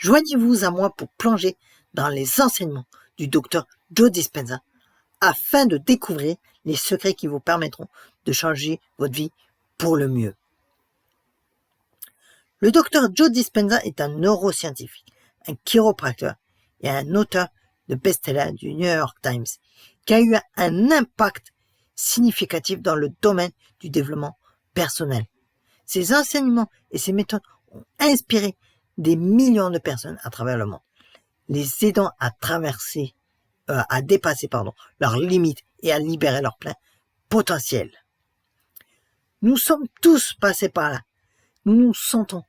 Joignez-vous à moi pour plonger dans les enseignements du docteur Joe Dispenza afin de découvrir les secrets qui vous permettront de changer votre vie pour le mieux. Le docteur Joe Dispenza est un neuroscientifique, un chiropracteur et un auteur de best-seller du New York Times qui a eu un impact significatif dans le domaine du développement personnel. Ses enseignements et ses méthodes ont inspiré des millions de personnes à travers le monde, les aidant à dépasser leurs limites et à libérer leur plein potentiel. Nous sommes tous passés par là. Nous nous sentons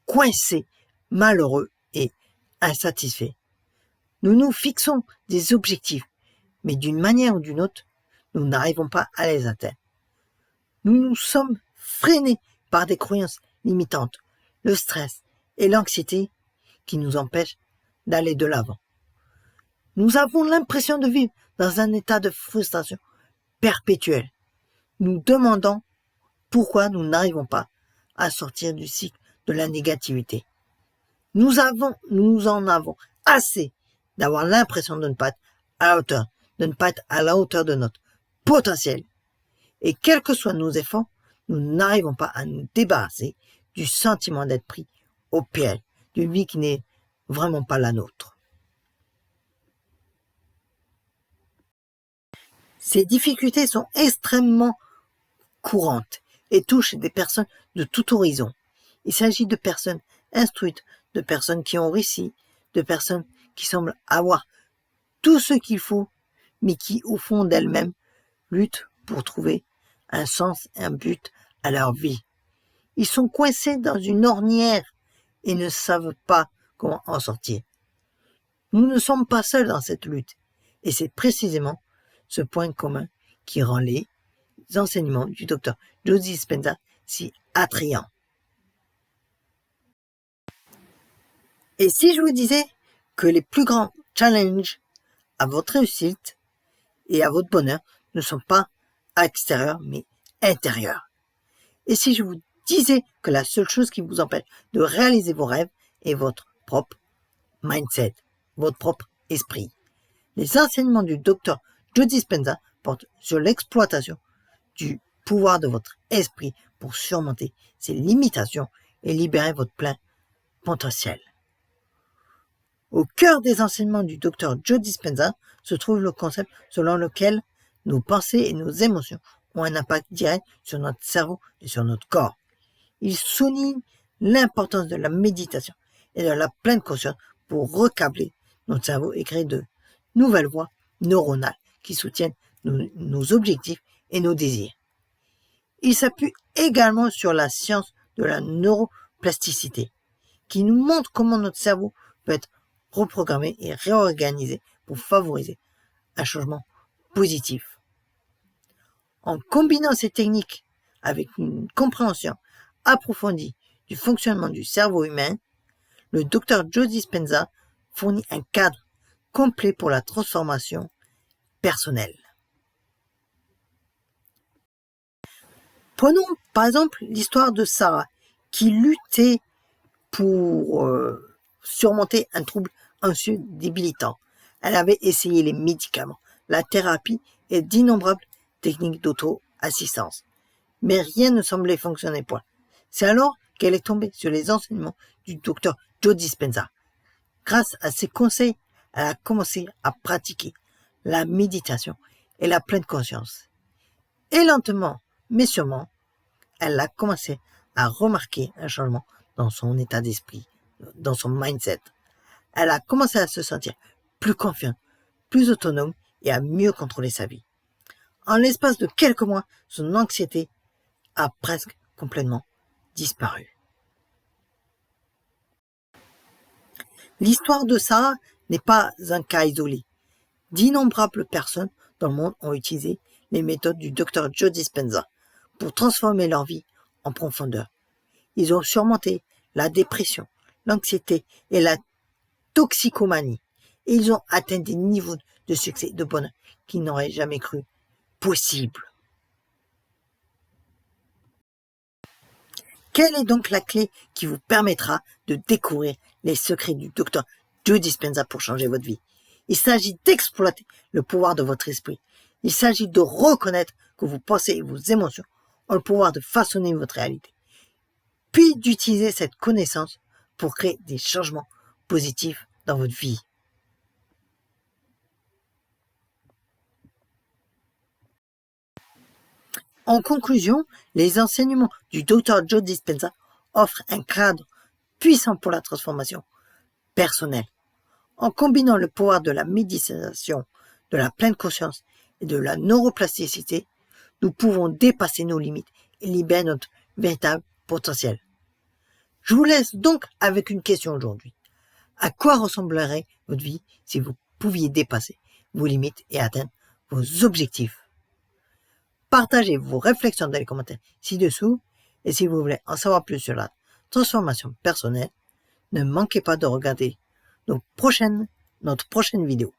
coincés, malheureux et insatisfaits. Nous nous fixons des objectifs, mais d'une manière ou d'une autre, nous n'arrivons pas à les atteindre. Nous nous sommes freinés par des croyances limitantes, le stress et l'anxiété qui nous empêchent d'aller de l'avant. Nous avons l'impression de vivre dans un état de frustration perpétuelle. Nous demandons pourquoi nous n'arrivons pas à sortir du cycle de la négativité. Nous en avons assez d'avoir l'impression de ne pas être à la hauteur, de ne pas être à la hauteur de notre potentiel. Et quels que soient nos efforts, nous n'arrivons pas à nous débarrasser du sentiment d'être pris au piège, d'une vie qui n'est vraiment pas la nôtre. Ces difficultés sont extrêmement courantes et touchent des personnes de tout horizon. Il s'agit de personnes instruites, de personnes qui ont réussi, de personnes qui semblent avoir tout ce qu'il faut, mais qui, au fond d'elles-mêmes, luttent pour trouver un sens et un but à leur vie. Ils sont coincés dans une ornière et ne savent pas comment en sortir. Nous ne sommes pas seuls dans cette lutte, et c'est précisément ce point commun qui rend les enseignements du docteur Joe Dispenza si attrayants. Et si je vous disais que les plus grands challenges à votre réussite et à votre bonheur ne sont pas extérieurs mais intérieurs? Et si je vous disais que la seule chose qui vous empêche de réaliser vos rêves est votre propre mindset, votre propre esprit? Les enseignements du docteur Joe Dispenza portent sur l'exploitation du pouvoir de votre esprit pour surmonter ses limitations et libérer votre plein potentiel. Au cœur des enseignements du docteur Joe Dispenza se trouve le concept selon lequel nos pensées et nos émotions ont un impact direct sur notre cerveau et sur notre corps. Il souligne l'importance de la méditation et de la pleine conscience pour recabler notre cerveau et créer de nouvelles voies neuronales qui soutiennent nos objectifs et nos désirs. Il s'appuie également sur la science de la neuroplasticité, qui nous montre comment notre cerveau peut être reprogrammé et réorganisé pour favoriser un changement positif. En combinant ces techniques avec une compréhension approfondie du fonctionnement du cerveau humain, le docteur Joe Dispenza fournit un cadre complet pour la transformation personnelle. Prenons par exemple l'histoire de Sarah, qui luttait pour surmonter un trouble anxieux débilitant. Elle avait essayé les médicaments, la thérapie et d'innombrables techniques d'auto-assistance. Mais rien ne semblait fonctionner pour elle. C'est alors qu'elle est tombée sur les enseignements du docteur Joe Dispenza. Grâce à ses conseils, elle a commencé à pratiquer la méditation et la pleine conscience. Et lentement, mais sûrement, elle a commencé à remarquer un changement dans son état d'esprit, dans son mindset. Elle a commencé à se sentir plus confiante, plus autonome et à mieux contrôler sa vie. En l'espace de quelques mois, son anxiété a presque complètement disparu. L'histoire de Sarah n'est pas un cas isolé. D'innombrables personnes dans le monde ont utilisé les méthodes du docteur Joe Dispenza pour transformer leur vie en profondeur. Ils ont surmonté la dépression, l'anxiété et la toxicomanie. Et ils ont atteint des niveaux de succès et de bonheur qu'ils n'auraient jamais cru possible. Quelle est donc la clé qui vous permettra de découvrir les secrets du Dr Joe Dispenza pour changer votre vie? Il s'agit d'exploiter le pouvoir de votre esprit. Il s'agit de reconnaître que vos pensées et vos émotions ont le pouvoir de façonner votre réalité, puis d'utiliser cette connaissance pour créer des changements positifs dans votre vie. En conclusion, les enseignements du Dr Joe Dispenza offrent un cadre puissant pour la transformation personnelle. En combinant le pouvoir de la méditation, de la pleine conscience et de la neuroplasticité, nous pouvons dépasser nos limites et libérer notre véritable potentiel. Je vous laisse donc avec une question aujourd'hui. À quoi ressemblerait votre vie si vous pouviez dépasser vos limites et atteindre vos objectifs? Partagez vos réflexions dans les commentaires ci-dessous et si vous voulez en savoir plus sur la transformation personnelle, ne manquez pas de regarder notre prochaine vidéo.